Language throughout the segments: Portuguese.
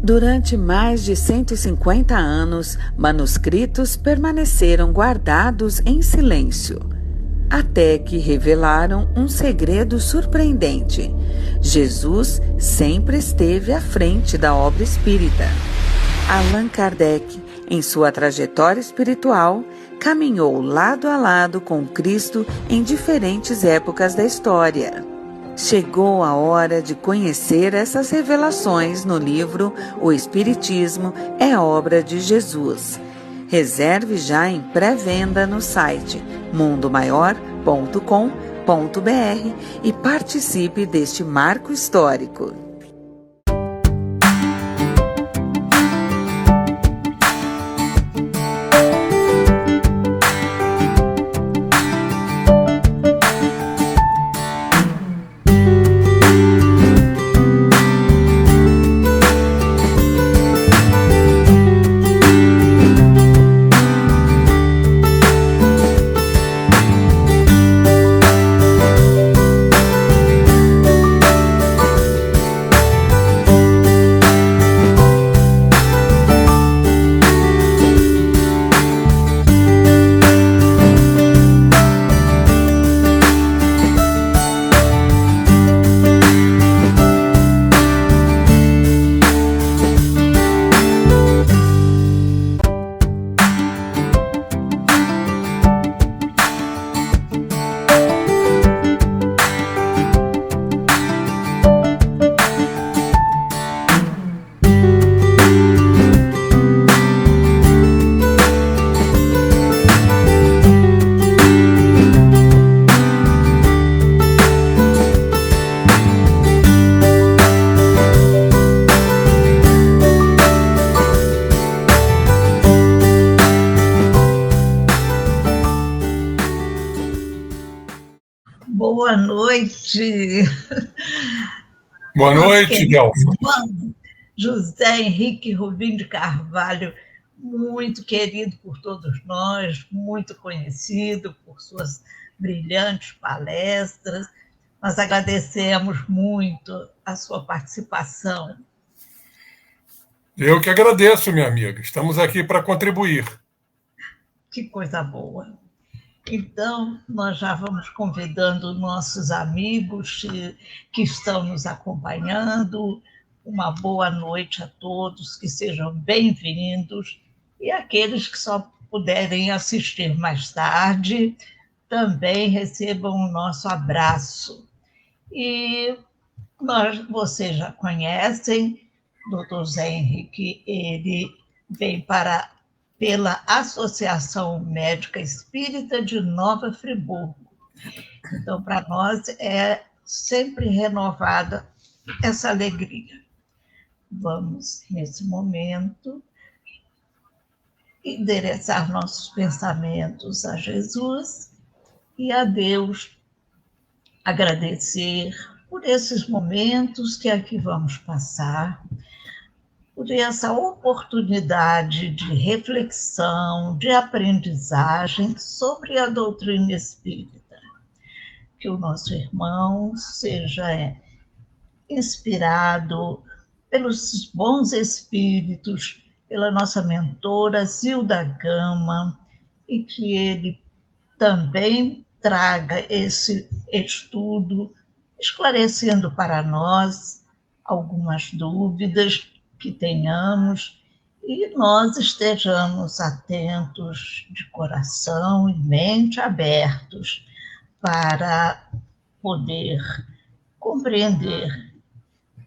Durante mais de 150 anos, manuscritos permaneceram guardados em silêncio, até que revelaram um segredo surpreendente. Jesus sempre esteve à frente da obra espírita. Allan Kardec, em sua trajetória espiritual, caminhou lado a lado com Cristo em diferentes épocas da história. Chegou a hora de conhecer essas revelações no livro O Espiritismo é Obra de Jesus. Reserve já em pré-venda no site mundomaior.com.br e participe deste marco histórico. Boa noite. Boa noite, Delfa. José Henrique Rubim de Carvalho, muito querido por todos nós, muito conhecido por suas brilhantes palestras. Nós agradecemos muito a sua participação. Eu que agradeço, minha amiga. Estamos aqui para contribuir. Que coisa boa. Então, nós já vamos convidando nossos amigos que estão nos acompanhando. Uma boa noite a todos, que sejam bem-vindos. E aqueles que só puderem assistir mais tarde, também recebam o nosso abraço. E vocês já conhecem, Dr. Zé Henrique, ele vem pela Associação Médica Espírita de Nova Friburgo. Então, para nós é sempre renovada essa alegria. Vamos, nesse momento, endereçar nossos pensamentos a Jesus e a Deus, agradecer por esses momentos que aqui vamos passar, por essa oportunidade de reflexão, de aprendizagem sobre a doutrina espírita. Que o nosso irmão seja inspirado pelos bons espíritos, pela nossa mentora Zilda Gama, e que ele também traga esse estudo, esclarecendo para nós algumas dúvidas que tenhamos e nós estejamos atentos de coração e mente abertos para poder compreender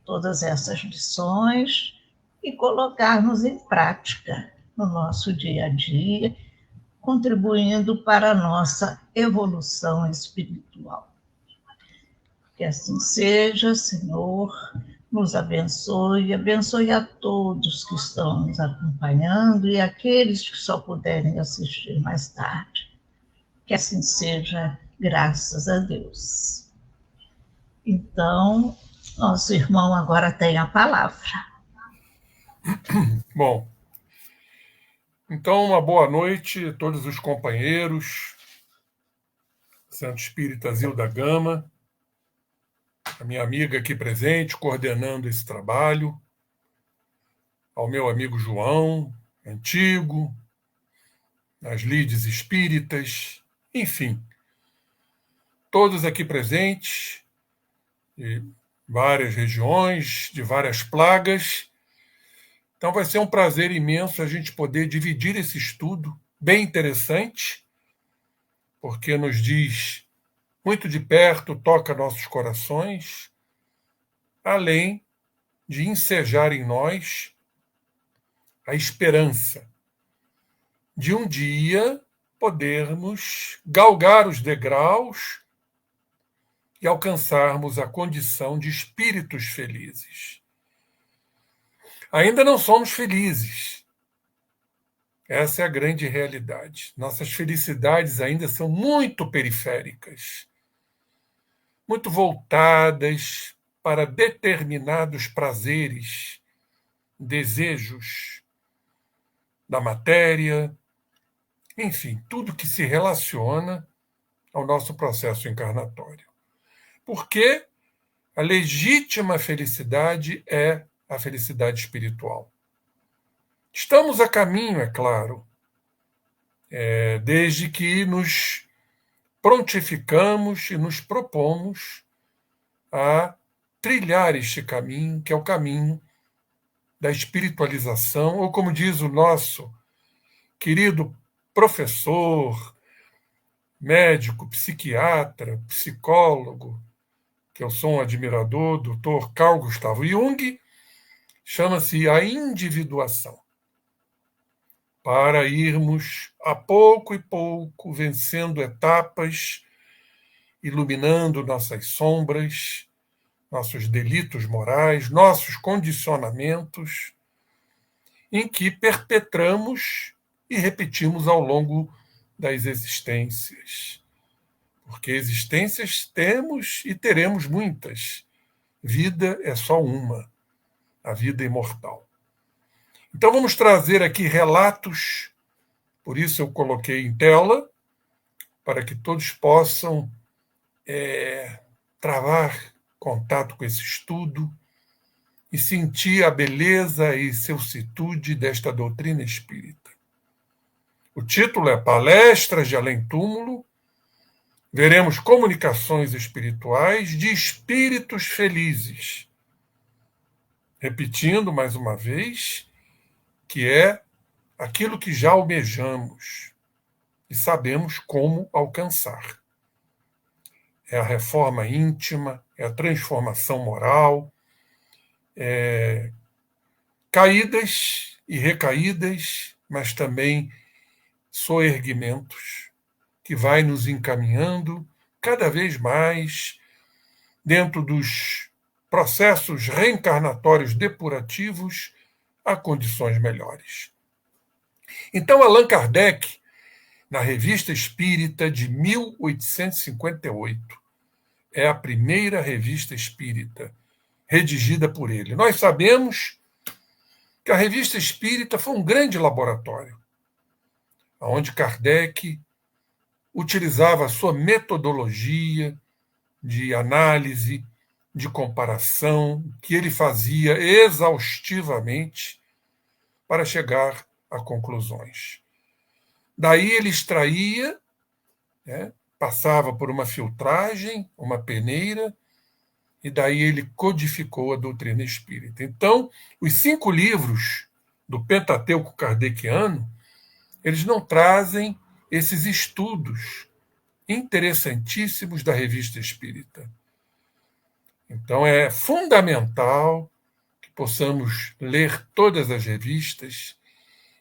todas essas lições e colocarmos em prática no nosso dia a dia, contribuindo para a nossa evolução espiritual. Que assim seja, Senhor. Nos abençoe a todos que estão nos acompanhando e aqueles que só puderem assistir mais tarde. Que assim seja, graças a Deus. Então, nosso irmão agora tem a palavra. Bom, então uma boa noite a todos os companheiros, Centro Espírita Zilda Gama, a minha amiga aqui presente, coordenando esse trabalho. ao meu amigo João, antigo, as lides espíritas, enfim, todos aqui presentes, de várias regiões, de várias plagas. Então vai ser um prazer imenso a gente poder dividir esse estudo, bem interessante, porque nos diz muito de perto, toca nossos corações, além de ensejar em nós a esperança de um dia podermos galgar os degraus e alcançarmos a condição de espíritos felizes. Ainda não somos felizes. Essa é a grande realidade. Nossas felicidades ainda são muito periféricas, muito voltadas para determinados prazeres, desejos da matéria, enfim, tudo que se relaciona ao nosso processo encarnatório. Porque a legítima felicidade é a felicidade espiritual. Estamos a caminho, é claro, desde que nos prontificamos e nos propomos a trilhar este caminho, que é o caminho da espiritualização, ou como diz o nosso querido professor, médico, psiquiatra, psicólogo, que eu sou um admirador, Dr. Carl Gustav Jung, chama-se a individuação. Para irmos a pouco e pouco vencendo etapas, iluminando nossas sombras, nossos delitos morais, nossos condicionamentos, em que perpetramos e repetimos ao longo das existências. Porque existências temos e teremos muitas. Vida é só uma, a vida imortal. Então vamos trazer aqui relatos, por isso eu coloquei em tela, para que todos possam travar contato com esse estudo e sentir a beleza e ceucitude desta doutrina espírita. O título é Palestras de Além-Túmulo. Veremos comunicações espirituais de espíritos felizes. Repetindo mais uma vez, que é aquilo que já almejamos e sabemos como alcançar. É a reforma íntima, é a transformação moral, caídas e recaídas, mas também soerguimentos, que vai nos encaminhando cada vez mais dentro dos processos reencarnatórios depurativos a condições melhores. Então, Allan Kardec, na Revista Espírita de 1858, é a primeira revista espírita redigida por ele. Nós sabemos que a Revista Espírita foi um grande laboratório, onde Kardec utilizava a sua metodologia de análise, de comparação, que ele fazia exaustivamente para chegar a conclusões. Daí ele extraía, passava por uma filtragem, uma peneira, e daí ele codificou a doutrina espírita. Então, os 5 livros do Pentateuco kardeciano, eles não trazem esses estudos interessantíssimos da Revista Espírita. Então, é fundamental que possamos ler todas as revistas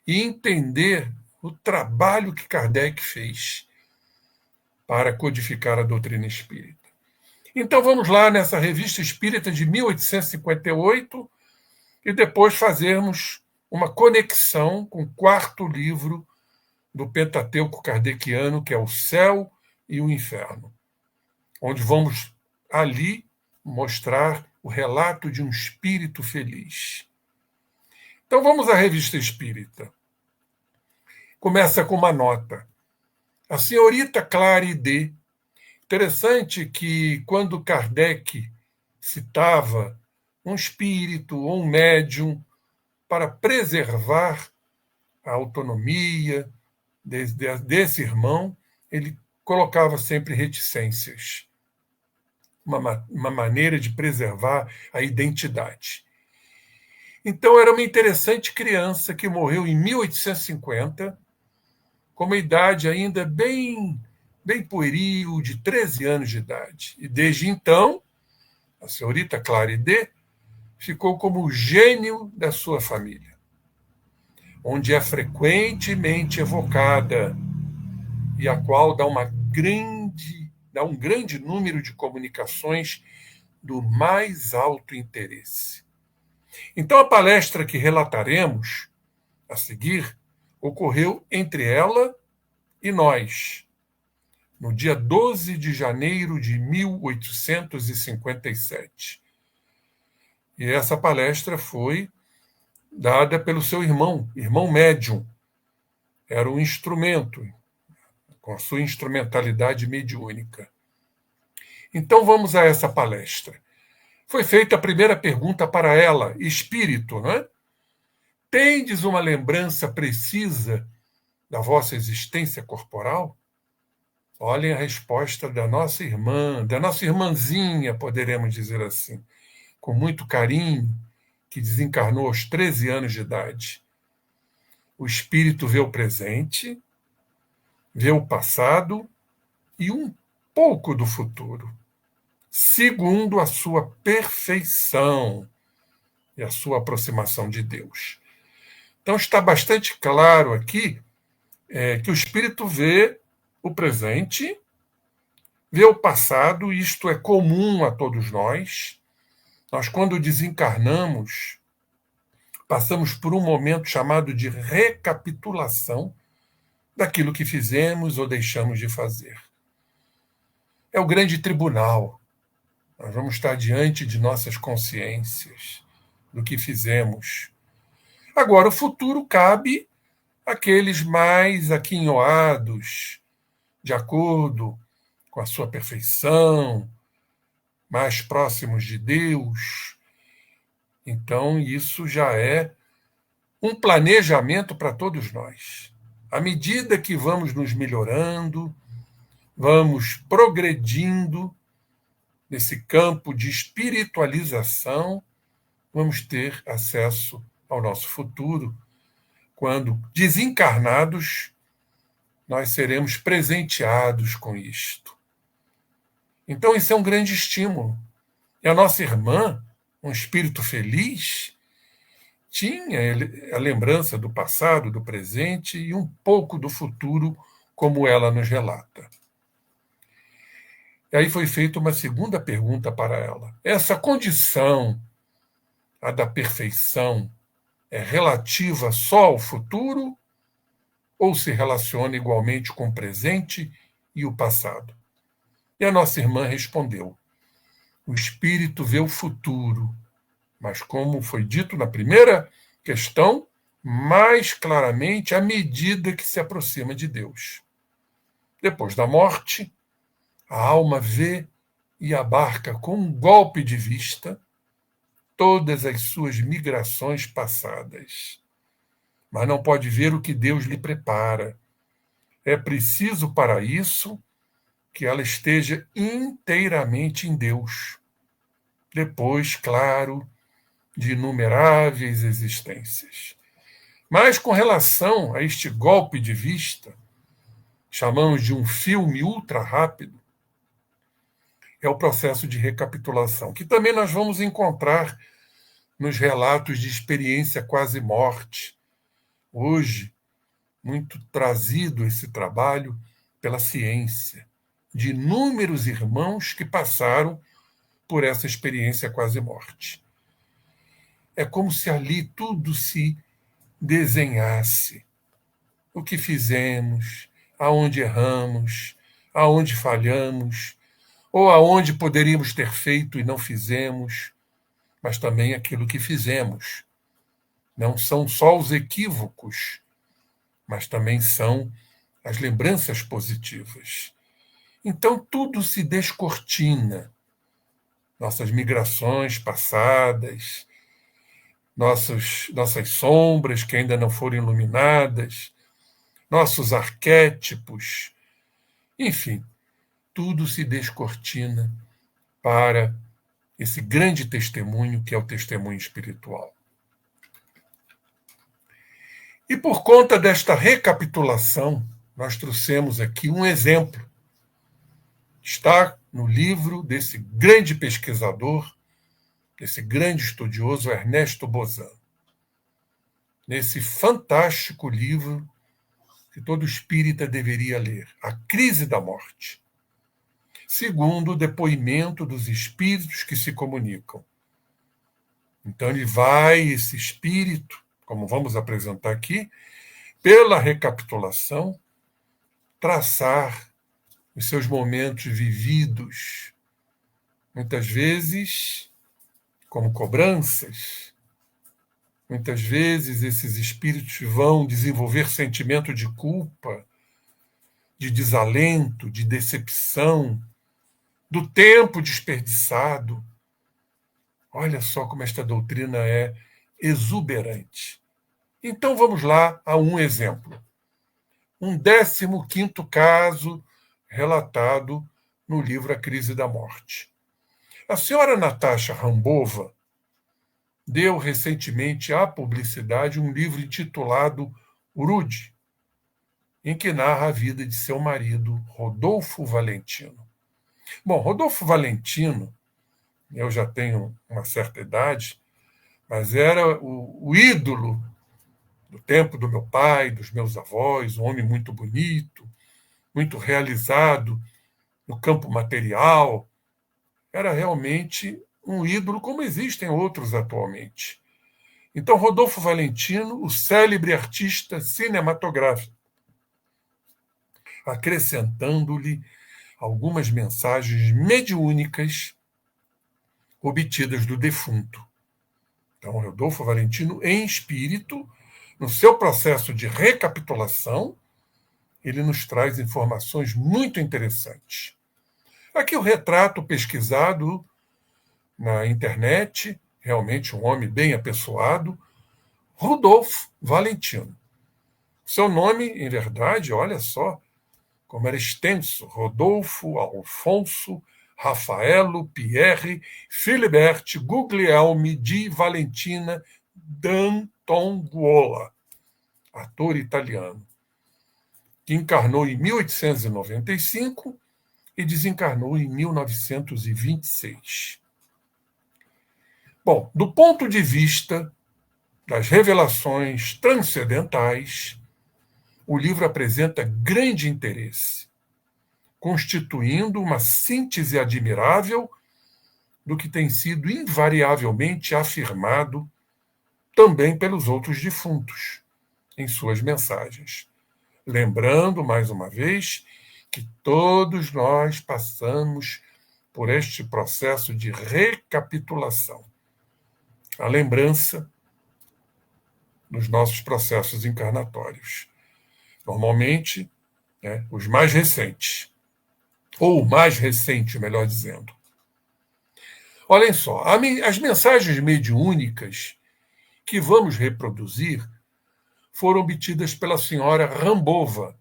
e entender o trabalho que Kardec fez para codificar a doutrina espírita. Então, vamos lá nessa Revista Espírita de 1858 e depois fazermos uma conexão com o 4º livro do Pentateuco kardeciano, que é o Céu e o Inferno, onde vamos ali mostrar o relato de um espírito feliz. Então vamos à Revista Espírita. Começa com uma nota. A senhorita Clary D. Interessante que quando Kardec citava um espírito ou um médium para preservar a autonomia desse irmão, ele colocava sempre reticências, uma maneira de preservar a identidade. Então, era uma interessante criança que morreu em 1850, com uma idade ainda bem pueril, de 13 anos de idade. E desde então, a senhorita Claridê ficou como o gênio da sua família, onde é frequentemente evocada e a qual dá um grande número de comunicações do mais alto interesse. Então, a palestra que relataremos a seguir ocorreu entre ela e nós, no dia 12 de janeiro de 1857. E essa palestra foi dada pelo seu irmão médium. Era um instrumento, com a sua instrumentalidade mediúnica. Então vamos a essa palestra. Foi feita a primeira pergunta para ela, espírito, não é? Tendes uma lembrança precisa da vossa existência corporal? Olhem a resposta da nossa irmãzinha, poderemos dizer assim, com muito carinho, que desencarnou aos 13 anos de idade. O espírito vê o presente, vê o passado e um pouco do futuro, segundo a sua perfeição e a sua aproximação de Deus. Então está bastante claro aqui que o espírito vê o presente, vê o passado, isto é comum a todos nós. Nós, quando desencarnamos, passamos por um momento chamado de recapitulação daquilo que fizemos ou deixamos de fazer. É o grande tribunal. Nós vamos estar diante de nossas consciências, do que fizemos. Agora, o futuro cabe àqueles mais aquinhoados, de acordo com a sua perfeição, mais próximos de Deus. Então, isso já é um planejamento para todos nós. À medida que vamos nos melhorando, vamos progredindo nesse campo de espiritualização, vamos ter acesso ao nosso futuro. Quando desencarnados, nós seremos presenteados com isto. Então, isso é um grande estímulo. E a nossa irmã, um espírito feliz, tinha a lembrança do passado, do presente e um pouco do futuro, como ela nos relata. E aí foi feita uma segunda pergunta para ela. Essa condição, a da perfeição, é relativa só ao futuro ou se relaciona igualmente com o presente e o passado? E a nossa irmã respondeu: o espírito vê o futuro, mas, como foi dito na primeira questão, mais claramente à medida que se aproxima de Deus. Depois da morte, a alma vê e abarca com um golpe de vista todas as suas migrações passadas. Mas não pode ver o que Deus lhe prepara. É preciso, para isso, que ela esteja inteiramente em Deus. Depois, claro, de inumeráveis existências. Mas, com relação a este golpe de vista, chamamos de um filme ultra rápido, é o processo de recapitulação, que também nós vamos encontrar nos relatos de experiência quase morte. Hoje, muito trazido esse trabalho pela ciência, de inúmeros irmãos que passaram por essa experiência quase morte. É como se ali tudo se desenhasse. O que fizemos, aonde erramos, aonde falhamos, ou aonde poderíamos ter feito e não fizemos, mas também aquilo que fizemos. Não são só os equívocos, mas também são as lembranças positivas. Então tudo se descortina. Nossas migrações passadas, nossas sombras que ainda não foram iluminadas, nossos arquétipos, enfim, tudo se descortina para esse grande testemunho que é o testemunho espiritual. E por conta desta recapitulação, nós trouxemos aqui um exemplo. Está no livro desse grande pesquisador, desse grande estudioso Ernesto Bozan. Nesse fantástico livro que todo espírita deveria ler, A Crise da Morte, segundo o depoimento dos espíritos que se comunicam. Então esse espírito, como vamos apresentar aqui, pela recapitulação, traçar os seus momentos vividos, muitas vezes como cobranças. Muitas vezes esses espíritos vão desenvolver sentimento de culpa, de desalento, de decepção, do tempo desperdiçado. Olha só como esta doutrina é exuberante. Então vamos lá a um exemplo. Um 15º caso relatado no livro A Crise da Morte. A senhora Natasha Rambova deu recentemente à publicidade um livro intitulado Rude, em que narra a vida de seu marido, Rodolfo Valentino. Bom, Rodolfo Valentino, eu já tenho uma certa idade, mas era o ídolo do tempo do meu pai, dos meus avós, um homem muito bonito, muito realizado no campo material. Era realmente um ídolo, como existem outros atualmente. Então, Rodolfo Valentino, o célebre artista cinematográfico, acrescentando-lhe algumas mensagens mediúnicas obtidas do defunto. Então, Rodolfo Valentino, em espírito, no seu processo de recapitulação, ele nos traz informações muito interessantes. Aqui o retrato pesquisado na internet, realmente um homem bem apessoado, Rodolfo Valentino. Seu nome, em verdade, olha só como era extenso: Rodolfo, Alfonso, Rafaelo, Pierre, Filibert, Guglielmi di Valentina d'Antonguola, ator italiano, que encarnou em 1895 e desencarnou em 1926. Bom, do ponto de vista das revelações transcendentais, o livro apresenta grande interesse, constituindo uma síntese admirável do que tem sido invariavelmente afirmado também pelos outros defuntos em suas mensagens. Lembrando, mais uma vez, que todos nós passamos por este processo de recapitulação. A lembrança dos nossos processos encarnatórios. Normalmente, os mais recentes, ou o mais recente, melhor dizendo. Olhem só, as mensagens mediúnicas que vamos reproduzir foram obtidas pela senhora Rambova,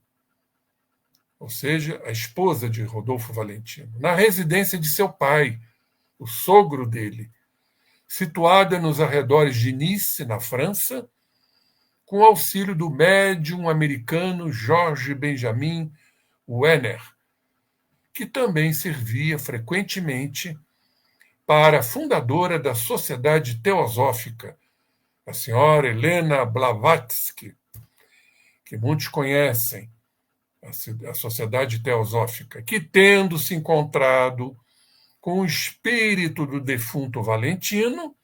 ou seja, a esposa de Rodolfo Valentino, na residência de seu pai, o sogro dele, situada nos arredores de Nice, na França, com o auxílio do médium americano George Benjamin Wenner, que também servia frequentemente para a fundadora da Sociedade Teosófica, a senhora Helena Blavatsky, que muitos conhecem, a Sociedade Teosófica, que, tendo se encontrado com o espírito do defunto Valentino,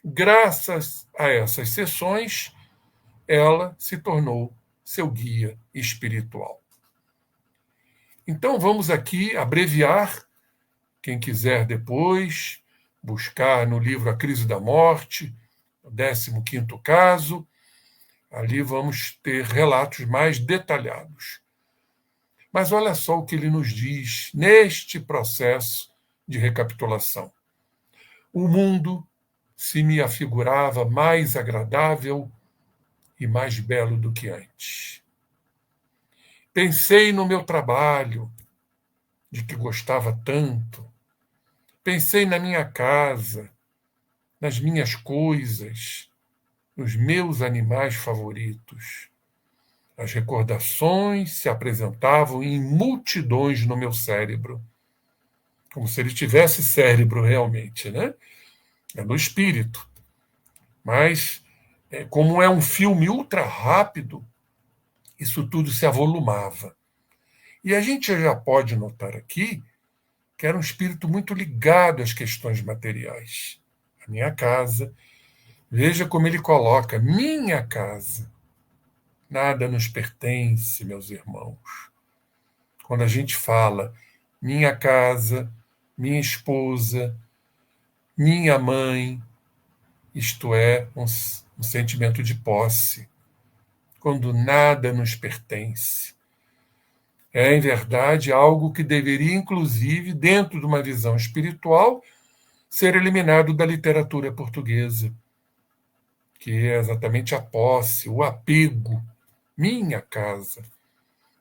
graças a essas sessões, ela se tornou seu guia espiritual. Então vamos aqui abreviar. Quem quiser depois buscar no livro A Crise da Morte, o 15º caso, ali vamos ter relatos mais detalhados. Mas olha só o que ele nos diz neste processo de recapitulação. O mundo se me afigurava mais agradável e mais belo do que antes. Pensei no meu trabalho, de que gostava tanto. Pensei na minha casa, nas minhas coisas, nos meus animais favoritos. As recordações se apresentavam em multidões no meu cérebro, como se ele tivesse cérebro realmente, né? É no espírito. Mas, como é um filme ultra rápido, isso tudo se avolumava. E a gente já pode notar aqui que era um espírito muito ligado às questões materiais. A minha casa, veja como ele coloca, minha casa. Nada nos pertence, meus irmãos. Quando a gente fala minha casa, minha esposa, minha mãe, isto é um sentimento de posse, quando nada nos pertence. É, em verdade, algo que deveria, inclusive, dentro de uma visão espiritual, ser eliminado da literatura portuguesa, que é exatamente a posse, o apego, minha casa.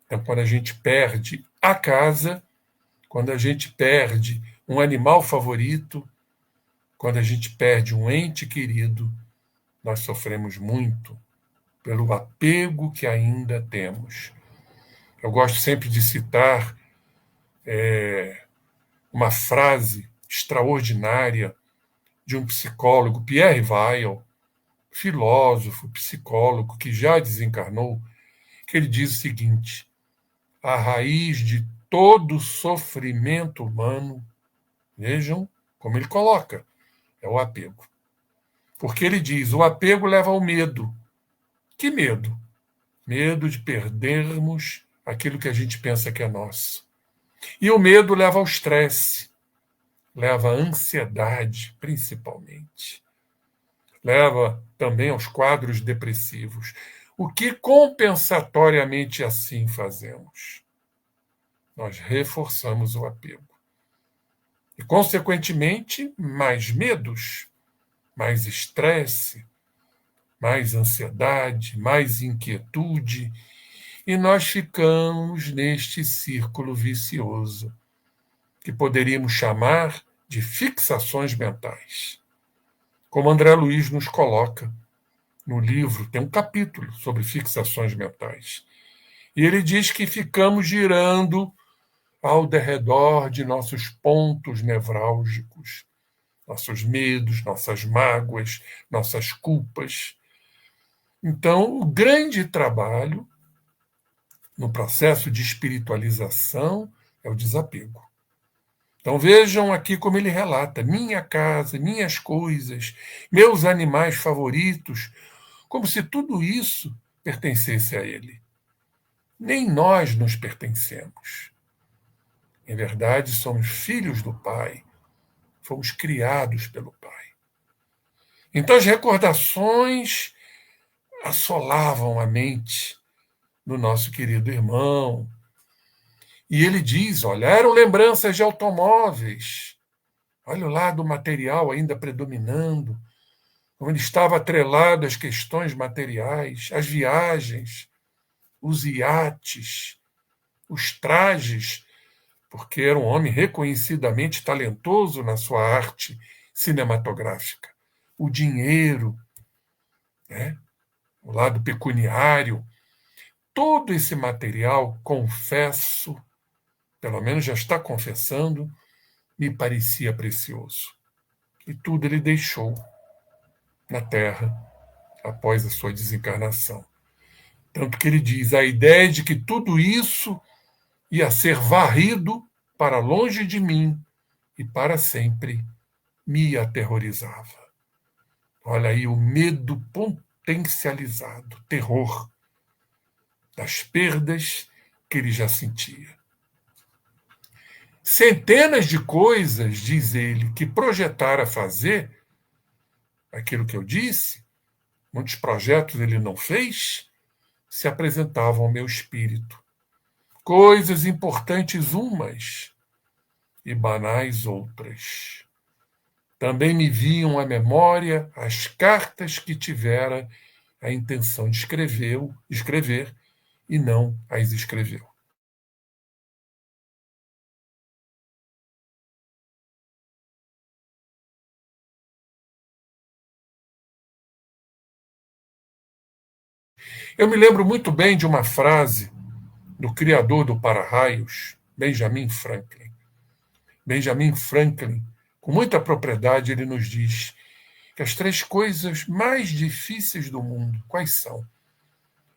Então, quando a gente perde a casa, quando a gente perde um animal favorito, quando a gente perde um ente querido, nós sofremos muito pelo apego que ainda temos. Eu gosto sempre de citar uma frase extraordinária de um psicólogo, Pierre Weil, filósofo, psicólogo, que já desencarnou, que ele diz o seguinte: a raiz de todo sofrimento humano, vejam como ele coloca, é o apego. Porque ele diz, o apego leva ao medo. Que medo? Medo de perdermos aquilo que a gente pensa que é nosso. E o medo leva ao estresse, leva à ansiedade, principalmente. Leva também aos quadros depressivos. O que compensatoriamente assim fazemos? Nós reforçamos o apego. E, consequentemente, mais medos, mais estresse, mais ansiedade, mais inquietude, e nós ficamos neste círculo vicioso, que poderíamos chamar de fixações mentais. Como André Luiz nos coloca no livro, tem um capítulo sobre fixações mentais. E ele diz que ficamos girando ao derredor de nossos pontos nevrálgicos, nossos medos, nossas mágoas, nossas culpas. Então, o grande trabalho no processo de espiritualização é o desapego. Então vejam aqui como ele relata: minha casa, minhas coisas, meus animais favoritos, como se tudo isso pertencesse a ele. Nem nós nos pertencemos. Em verdade, somos filhos do Pai, fomos criados pelo Pai. Então as recordações assolavam a mente do nosso querido irmão. E ele diz, olha, eram lembranças de automóveis. Olha o lado material ainda predominando, como ele estava atrelado às questões materiais, às viagens, os iates, os trajes, porque era um homem reconhecidamente talentoso na sua arte cinematográfica. O dinheiro, né? O lado pecuniário, todo esse material, confesso, pelo menos já está confessando, me parecia precioso. E tudo ele deixou na Terra após a sua desencarnação. Tanto que ele diz, a ideia de que tudo isso ia ser varrido para longe de mim e para sempre me aterrorizava. Olha aí o medo potencializado, terror das perdas que ele já sentia. Centenas de coisas, diz ele, que projetara fazer, aquilo que eu disse, muitos projetos ele não fez, se apresentavam ao meu espírito. Coisas importantes umas e banais outras. Também me vinham à memória as cartas que tivera a intenção de escrever e não as escreveu. Eu me lembro muito bem de uma frase do criador do para-raios, Benjamin Franklin. Benjamin Franklin, com muita propriedade, ele nos diz que as 3 coisas mais difíceis do mundo, quais são?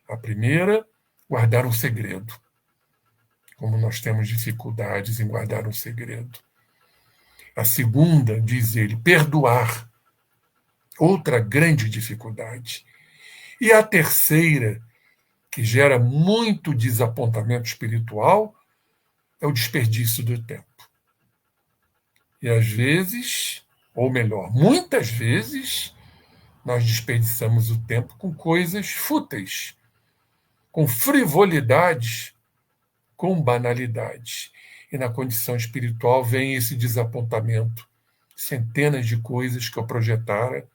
A primeira, guardar um segredo. Como nós temos dificuldades em guardar um segredo. A segunda, diz ele, perdoar. Outra grande dificuldade. E a terceira, que gera muito desapontamento espiritual, é o desperdício do tempo. E às vezes, ou melhor, muitas vezes, nós desperdiçamos o tempo com coisas fúteis, com frivolidades, com banalidades. E na condição espiritual vem esse desapontamento. Centenas de coisas que eu projetara,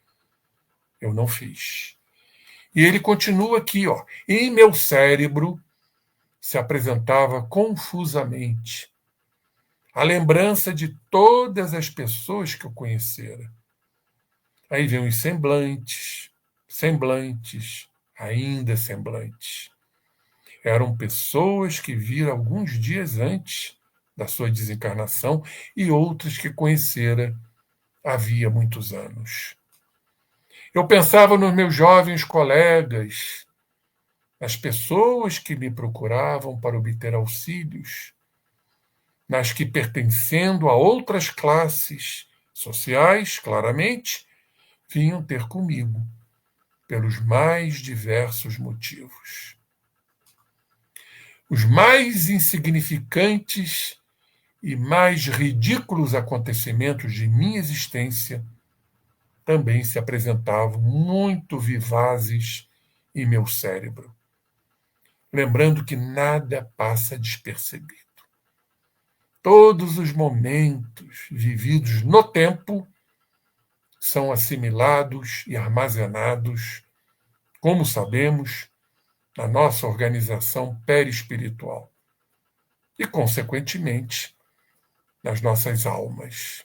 eu não fiz. E ele continua aqui, ó. Em meu cérebro se apresentava confusamente a lembrança de todas as pessoas que eu conhecera. Aí vem os semblantes, ainda semblantes. Eram pessoas que vira alguns dias antes da sua desencarnação e outras que conhecera havia muitos anos. Eu pensava nos meus jovens colegas, nas pessoas que me procuravam para obter auxílios, nas que, pertencendo a outras classes sociais, claramente, vinham ter comigo, pelos mais diversos motivos. Os mais insignificantes e mais ridículos acontecimentos de minha existência também se apresentavam muito vivazes em meu cérebro, lembrando que nada passa despercebido. Todos os momentos vividos no tempo são assimilados e armazenados, como sabemos, na nossa organização perispiritual e, consequentemente, nas nossas almas,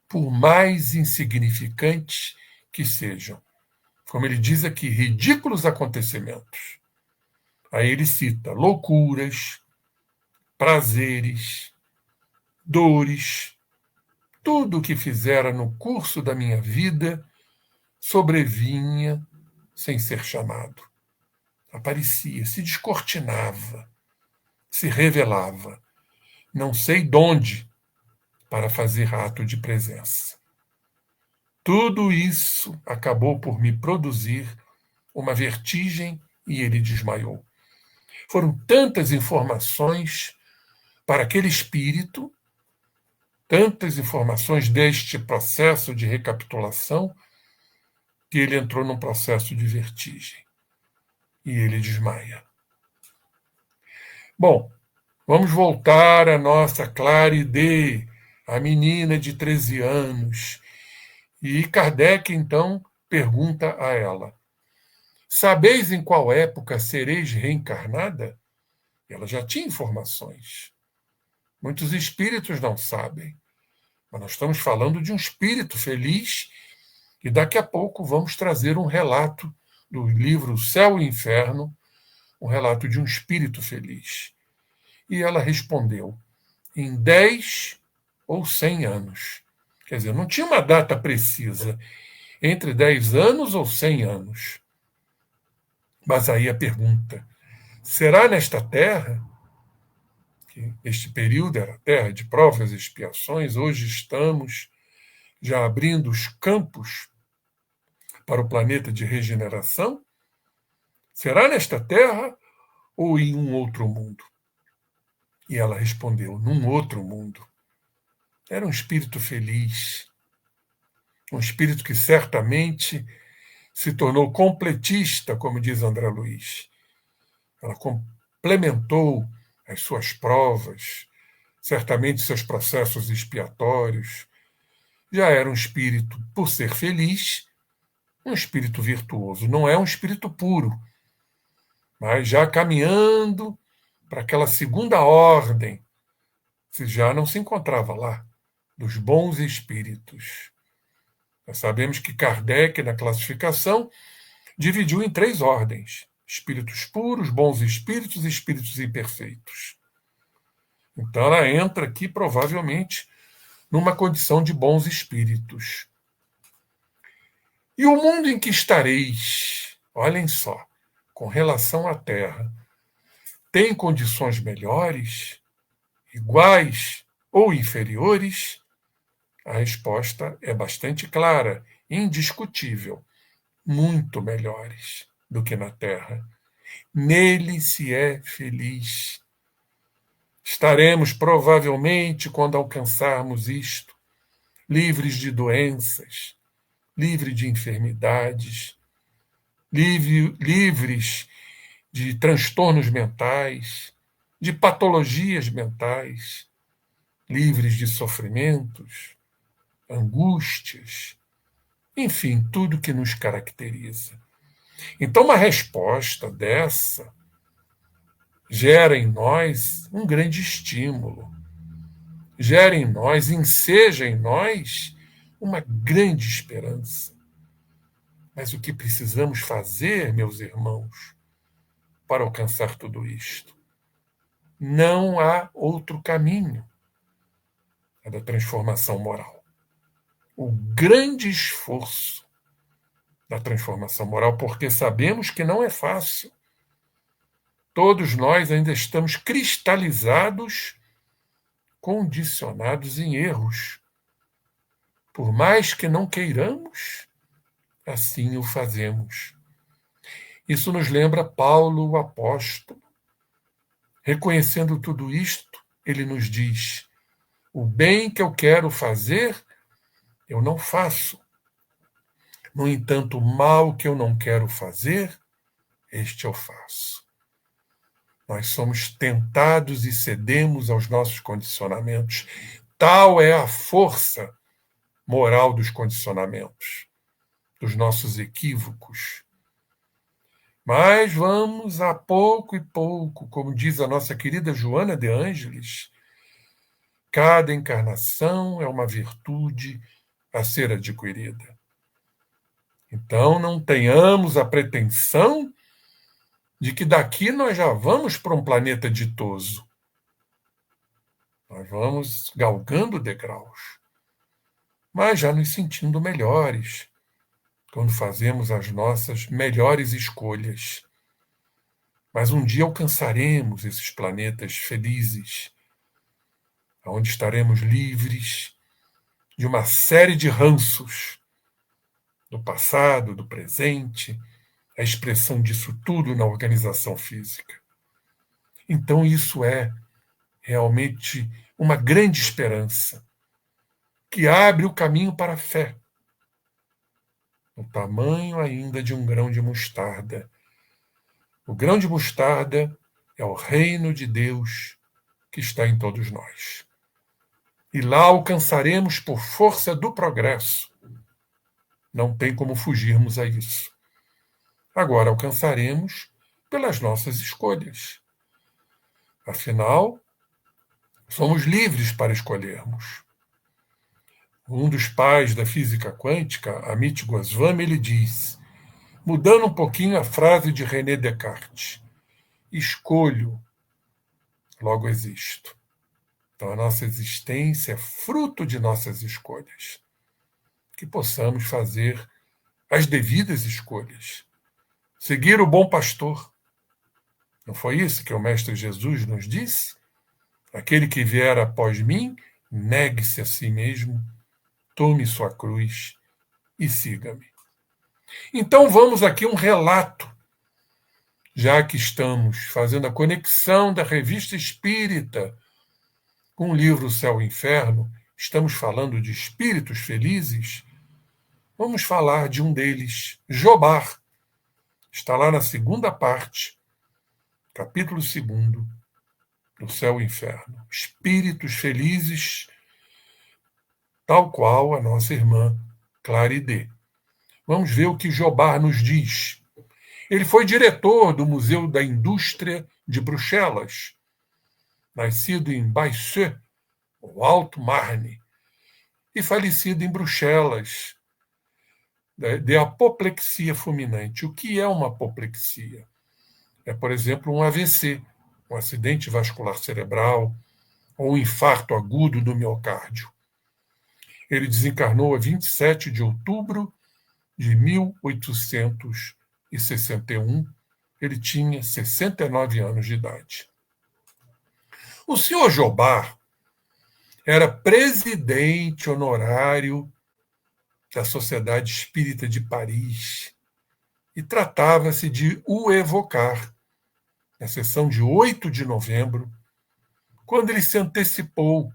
por mais insignificantes que sejam. Como ele diz aqui, ridículos acontecimentos. Aí ele cita loucuras, prazeres, dores, tudo o que fizera no curso da minha vida sobrevinha sem ser chamado. Aparecia, se descortinava, se revelava, não sei donde, para fazer ato de presença. Tudo isso acabou por me produzir uma vertigem e ele desmaiou. Foram tantas informações para aquele espírito, tantas informações deste processo de recapitulação, que ele entrou num processo de vertigem. E ele desmaia. Bom, vamos voltar à nossa Claridê, a menina de 13 anos. E Kardec, então, pergunta a ela: sabeis em qual época sereis reencarnada? Ela já tinha informações. Muitos espíritos não sabem. Mas nós estamos falando de um espírito feliz e daqui a pouco vamos trazer um relato do livro Céu e Inferno, um relato de um espírito feliz. E ela respondeu: em 10 ou 100 anos. Quer dizer, não tinha uma data precisa, entre 10 anos ou 100 anos. Mas aí a pergunta: será nesta terra, que este período era terra de provas e expiações, hoje estamos já abrindo os campos para o planeta de regeneração? Será nesta terra ou em um outro mundo? E ela respondeu: num outro mundo. Era um espírito feliz, um espírito que certamente se tornou completista, como diz André Luiz. Ela complementou as suas provas, certamente seus processos expiatórios. já era um espírito, por ser feliz, um espírito virtuoso. Não é um espírito puro, mas já caminhando para aquela segunda ordem, que já não se encontrava lá, dos bons espíritos. Nós sabemos que Kardec, na classificação, dividiu em 3 ordens: espíritos puros, bons espíritos e espíritos imperfeitos. Então ela entra aqui, provavelmente, numa condição de bons espíritos. E o mundo em que estareis, olhem só, com relação à Terra, tem condições melhores, iguais ou inferiores? A resposta é bastante clara, indiscutível. Muito melhores do que na Terra. Nele se é feliz. Estaremos, provavelmente, quando alcançarmos isto, livres de doenças, livres de enfermidades, livres de transtornos mentais, de patologias mentais, livres de sofrimentos, angústias, enfim, tudo que nos caracteriza. Então, uma resposta dessa gera em nós um grande estímulo, gera em nós, enseja em nós uma grande esperança. Mas o que precisamos fazer, meus irmãos, para alcançar tudo isto? Não há outro caminho. É da transformação moral. O grande esforço da transformação moral, porque sabemos que não é fácil. Todos nós ainda estamos cristalizados, condicionados em erros. Por mais que não queiramos, assim o fazemos. Isso nos lembra Paulo, o apóstolo. Reconhecendo tudo isto, ele nos diz: o bem que eu quero fazer, eu não faço. No entanto, o mal que eu não quero fazer, este eu faço. Nós somos tentados e cedemos aos nossos condicionamentos. Tal é a força moral dos condicionamentos, dos nossos equívocos. Mas vamos a pouco e pouco, como diz a nossa querida Joana de Ângeles, cada encarnação é uma virtude a ser adquirida. Então não tenhamos a pretensão de que daqui nós já vamos para um planeta ditoso. Nós vamos galgando degraus, mas já nos sentindo melhores quando fazemos as nossas melhores escolhas. Mas um dia alcançaremos esses planetas felizes, onde estaremos livres de uma série de ranços do passado, do presente, a expressão disso tudo na organização física. Então isso é realmente uma grande esperança que abre o caminho para a fé, no tamanho ainda de um grão de mostarda. O grão de mostarda é o reino de Deus que está em todos nós. E lá alcançaremos por força do progresso. Não tem como fugirmos a isso. Agora alcançaremos pelas nossas escolhas. Afinal, somos livres para escolhermos. Um dos pais da física quântica, Amit Goswami, ele diz, mudando um pouquinho a frase de René Descartes: escolho, logo existo. Então a nossa existência é fruto de nossas escolhas. Que possamos fazer as devidas escolhas. Seguir o bom pastor. Não foi isso que o Mestre Jesus nos disse? Aquele que vier após mim, negue-se a si mesmo, tome sua cruz e siga-me. Então vamos aqui um relato, já que estamos fazendo a conexão da Revista Espírita com o livro Céu e Inferno, estamos falando de espíritos felizes, vamos falar de um deles, Jobar. Está lá na segunda parte, capítulo 2, do Céu e Inferno. Espíritos felizes tal qual a nossa irmã Claride. Vamos ver o que Jobard nos diz. Ele foi diretor do Museu da Indústria de Bruxelas, nascido em Baixeux, o Alto Marne, e falecido em Bruxelas, de apoplexia fulminante. O que é uma apoplexia? É, por exemplo, um AVC, um acidente vascular cerebral, ou um infarto agudo do miocárdio. Ele desencarnou a 27 de outubro de 1861. Ele tinha 69 anos de idade. O senhor Jobard era presidente honorário da Sociedade Espírita de Paris e tratava-se de o evocar, na sessão de 8 de novembro, quando ele se antecipou,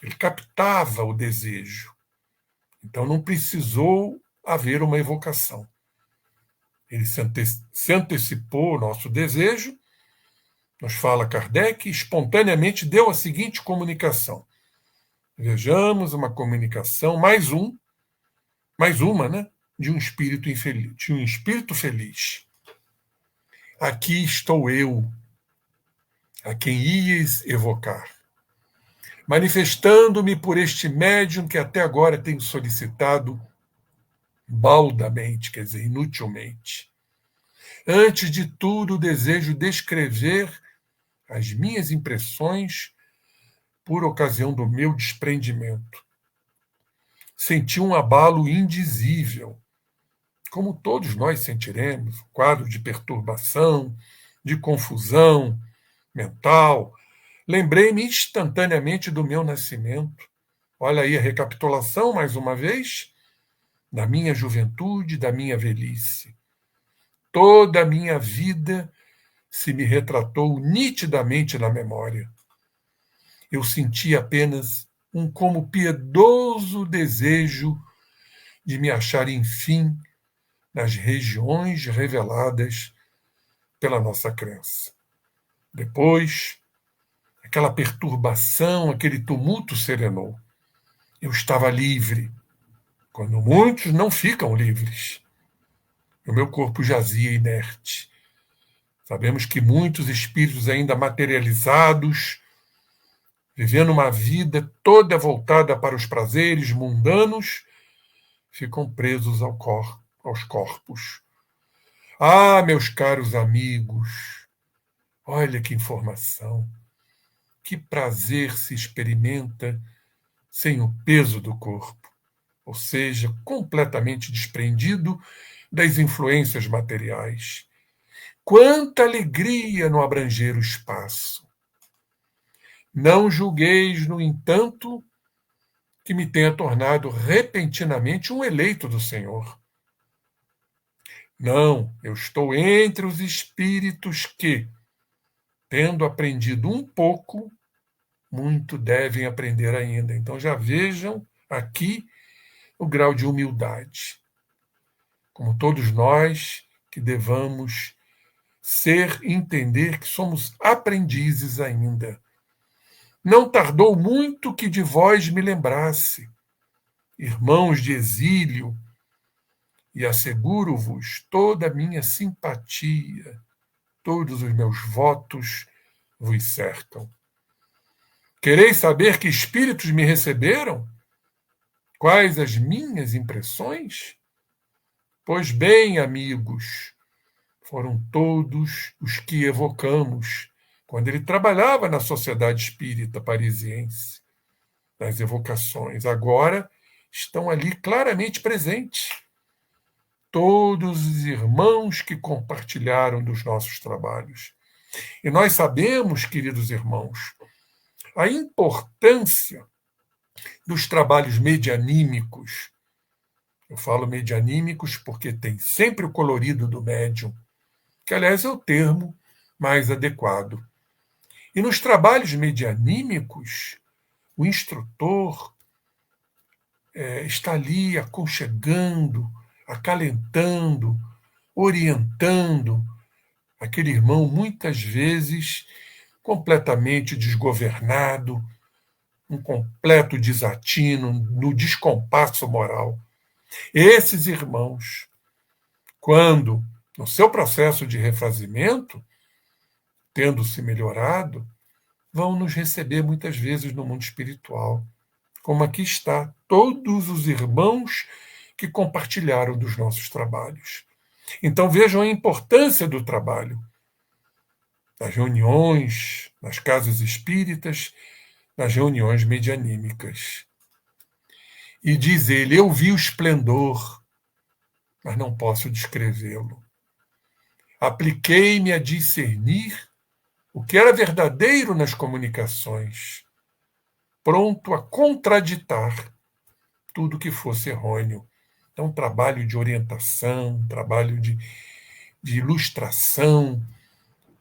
ele captava o desejo. Então não precisou haver uma evocação. Ele se antecipou ao nosso desejo, nos fala Kardec, espontaneamente deu a seguinte comunicação. Vejamos uma comunicação, mais uma, né? De um espírito infeliz, de um espírito feliz. Aqui estou eu, a quem ias evocar, manifestando-me por este médium que até agora tenho solicitado baldamente, quer dizer, inutilmente. Antes de tudo, desejo descrever as minhas impressões por ocasião do meu desprendimento. Senti um abalo indizível, como todos nós sentiremos, um quadro de perturbação, de confusão mental. Lembrei-me instantaneamente do meu nascimento. Olha aí a recapitulação, mais uma vez, da minha juventude, da minha velhice. Toda a minha vida se me retratou nitidamente na memória. Eu senti apenas um como piedoso desejo de me achar, enfim, nas regiões reveladas pela nossa crença. Depois, aquela perturbação, aquele tumulto serenou. Eu estava livre, quando muitos não ficam livres. O meu corpo jazia inerte. Sabemos que muitos espíritos ainda materializados, vivendo uma vida toda voltada para os prazeres mundanos, ficam presos aos corpos. Ah, meus caros amigos, olha que informação, que prazer se experimenta sem o peso do corpo, ou seja, completamente desprendido das influências materiais. Quanta alegria no abranger o espaço! Não julgueis, no entanto, que me tenha tornado repentinamente um eleito do Senhor. Não, eu estou entre os espíritos que, tendo aprendido um pouco, muito devem aprender ainda. Então já vejam aqui o grau de humildade. Como todos nós que devamos ser e entender que somos aprendizes ainda. Não tardou muito que de vós me lembrasse, irmãos de exílio, e asseguro-vos toda a minha simpatia, todos os meus votos vos cercam. Quereis saber que espíritos me receberam? Quais as minhas impressões? Pois bem, amigos, foram todos os que evocamos quando ele trabalhava na Sociedade Espírita Parisiense, nas evocações. Agora estão ali claramente presentes. Todos os irmãos que compartilharam dos nossos trabalhos. E nós sabemos, queridos irmãos, a importância dos trabalhos medianímicos. Eu falo medianímicos porque tem sempre o colorido do médium, que, aliás, é o termo mais adequado. E nos trabalhos medianímicos, o instrutor está ali aconchegando, acalentando, orientando aquele irmão, muitas vezes completamente desgovernado, um completo desatino, no descompasso moral. Esses irmãos, quando, no seu processo de refazimento, tendo se melhorado, vão nos receber muitas vezes no mundo espiritual, como aqui está, todos os irmãos que compartilharam dos nossos trabalhos. Então vejam a importância do trabalho, nas reuniões, nas casas espíritas, nas reuniões medianímicas. E diz ele: eu vi o esplendor, mas não posso descrevê-lo. Apliquei-me a discernir o que era verdadeiro nas comunicações, pronto a contraditar tudo que fosse errôneo. Então, trabalho de orientação, trabalho de ilustração,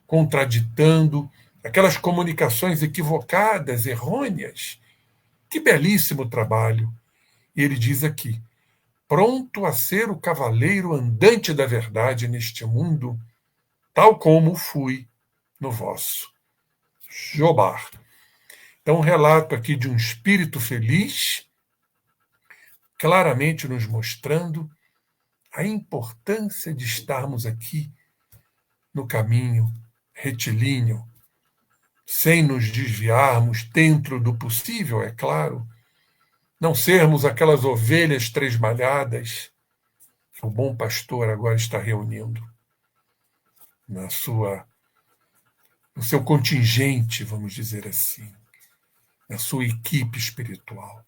contraditando aquelas comunicações equivocadas, errôneas. Que belíssimo trabalho! E ele diz aqui: pronto a ser o cavaleiro andante da verdade neste mundo, tal como fui no vosso. Jobar. Então, um relato aqui de um espírito feliz, claramente nos mostrando a importância de estarmos aqui no caminho retilíneo, sem nos desviarmos, dentro do possível, é claro, não sermos aquelas ovelhas tresmalhadas que o bom pastor agora está reunindo no seu contingente, vamos dizer assim, na sua equipe espiritual.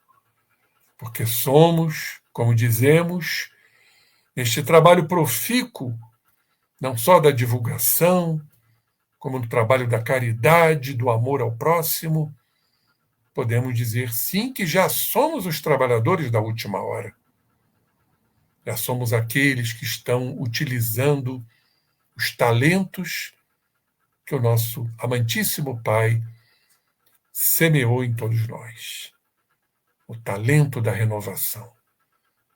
Porque somos, como dizemos, neste trabalho profícuo, não só da divulgação, como no trabalho da caridade, do amor ao próximo, podemos dizer sim que já somos os trabalhadores da última hora. Já somos aqueles que estão utilizando os talentos que o nosso amantíssimo Pai semeou em todos nós. O talento da renovação,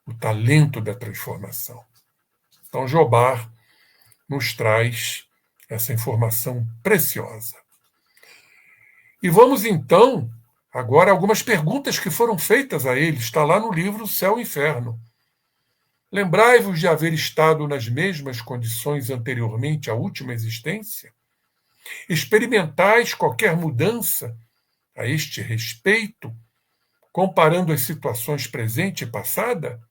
o talento da transformação. Então, Jobar nos traz essa informação preciosa. E vamos, então, agora a algumas perguntas que foram feitas a ele. Está lá no livro Céu e Inferno. Lembrai-vos de haver estado nas mesmas condições anteriormente à última existência? Experimentais qualquer mudança a este respeito, comparando as situações presente e passada?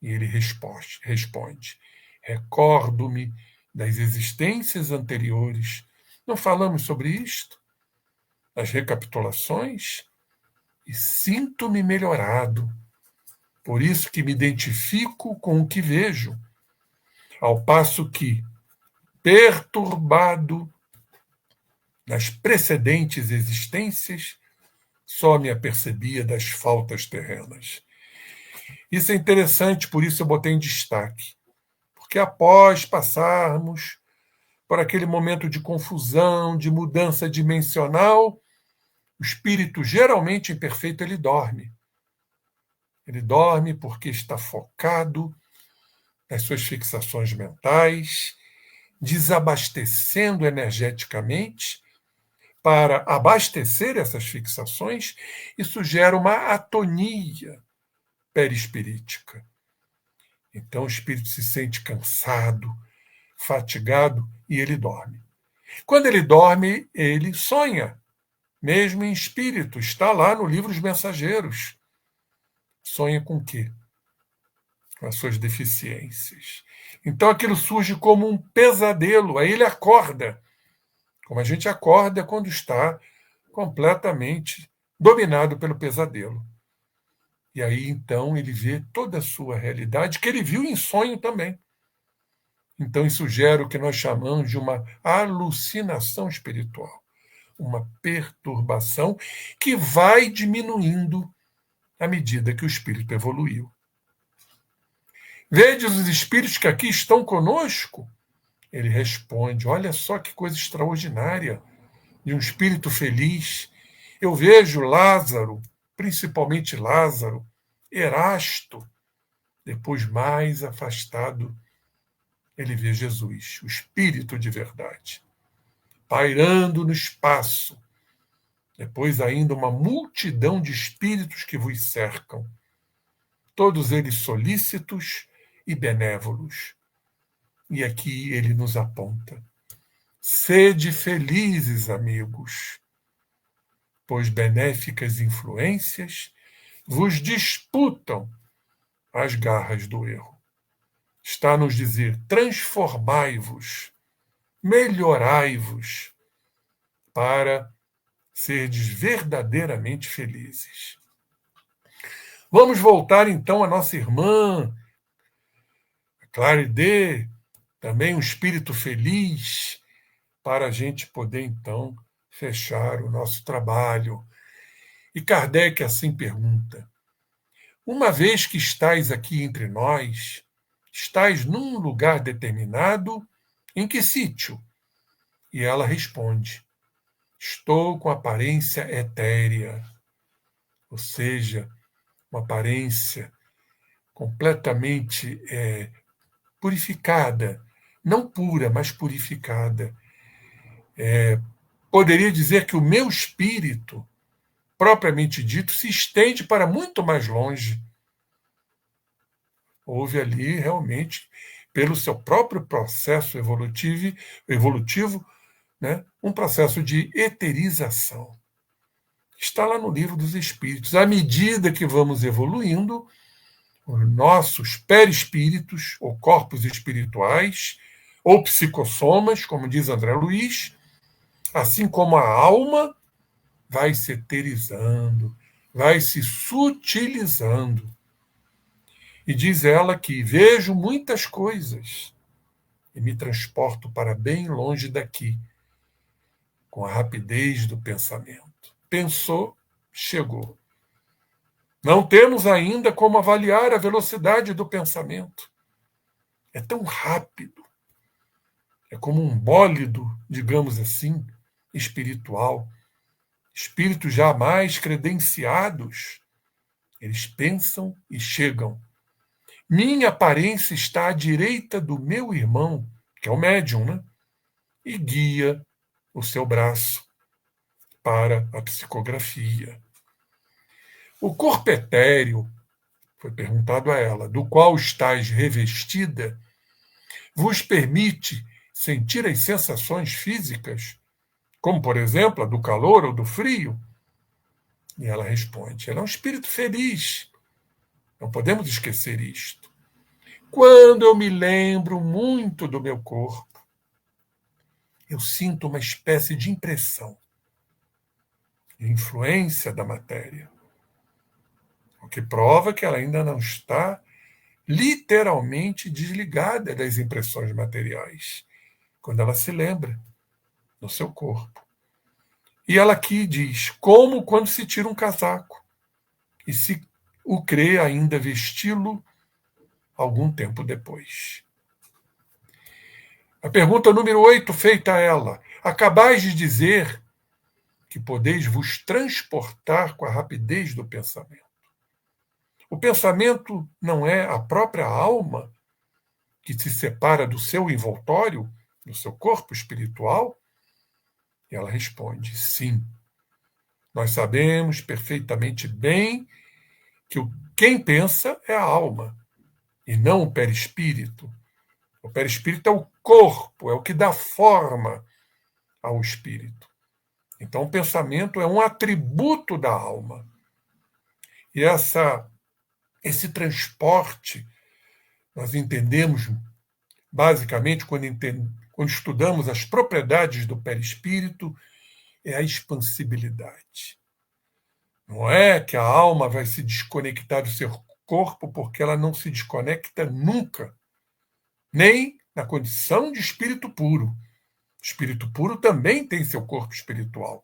E ele responde: recordo-me das existências anteriores. Não falamos sobre isto? As recapitulações? E sinto-me melhorado. Por isso que me identifico com o que vejo, ao passo que, perturbado nas precedentes existências, só me apercebia das faltas terrenas. Isso é interessante, por isso eu botei em destaque. Porque após passarmos por aquele momento de confusão, de mudança dimensional, o espírito, geralmente imperfeito, ele dorme. Ele dorme porque está focado nas suas fixações mentais, desabastecendo energeticamente para abastecer essas fixações. Isso gera uma atonia perispirítica. Então o espírito se sente cansado, fatigado e ele dorme. Quando ele dorme, ele sonha, mesmo em espírito. Está lá no livro Os Mensageiros. Sonha com o quê? Com as suas deficiências. Então aquilo surge como um pesadelo. Aí ele acorda, como a gente acorda quando está completamente dominado pelo pesadelo. E aí, então, ele vê toda a sua realidade, que ele viu em sonho também. Então, isso gera o que nós chamamos de uma alucinação espiritual, uma perturbação que vai diminuindo à medida que o espírito evoluiu. Vedes os espíritos que aqui estão conosco? Ele responde: olha só que coisa extraordinária, de um espírito feliz. Eu vejo Lázaro, principalmente Lázaro, Erasto, depois mais afastado, ele vê Jesus, o Espírito de verdade, pairando no espaço Depois ainda uma multidão de espíritos que vos cercam, todos eles solícitos e benévolos. E aqui ele nos aponta: sede felizes, amigos, pois benéficas influências vos disputam as garras do erro. Está a nos dizer: transformai-vos, melhorai-vos, para serdes verdadeiramente felizes. Vamos voltar então à nossa irmã, a Claride, também um espírito feliz, para a gente poder então fechar o nosso trabalho. E Kardec assim pergunta: uma vez que estais aqui entre nós, estais num lugar determinado, em que sítio? E ela responde: estou com aparência etérea, ou seja, uma aparência completamente purificada, não pura, mas purificada. Poderia dizer que o meu espírito, propriamente dito, se estende para muito mais longe. Houve ali realmente, pelo seu próprio processo evolutivo, né, um processo de eterização. Está lá no Livro dos Espíritos. À medida que vamos evoluindo, os nossos perispíritos, ou corpos espirituais, ou psicossomas, como diz André Luiz, assim como a alma, vai se eterizando, vai se sutilizando. E diz ela que vejo muitas coisas e me transporto para bem longe daqui, com a rapidez do pensamento. Pensou, chegou. Não temos ainda como avaliar a velocidade do pensamento. É tão rápido. É como um bólido, digamos assim, espiritual. Espíritos jamais credenciados. Eles pensam e chegam. Minha aparência está à direita do meu irmão, que é o médium, né? E guia o seu braço para a psicografia. O corpo etéreo, foi perguntado a ela, do qual estáis revestida, vos permite sentir as sensações físicas, como, por exemplo, a do calor ou do frio? E ela responde: ela é um espírito feliz. Não podemos esquecer isto. Quando eu me lembro muito do meu corpo, eu sinto uma espécie de impressão, de influência da matéria, o que prova que ela ainda não está literalmente desligada das impressões materiais, quando ela se lembra do seu corpo. E ela aqui diz: como quando se tira um casaco e se o crê ainda vesti-lo algum tempo depois. A pergunta número 8, feita a ela: acabais de dizer que podeis vos transportar com a rapidez do pensamento. O pensamento não é a própria alma que se separa do seu envoltório, do seu corpo espiritual? E ela responde: sim. Nós sabemos perfeitamente bem que quem pensa é a alma, e não o perispírito. O perispírito é o corpo, é o que dá forma ao espírito. Então, o pensamento é um atributo da alma. E esse transporte, nós entendemos basicamente quando estudamos as propriedades do perispírito, é a expansibilidade. Não é que a alma vai se desconectar do seu corpo, porque ela não se desconecta nunca, nem na condição de espírito puro. O espírito puro também tem seu corpo espiritual.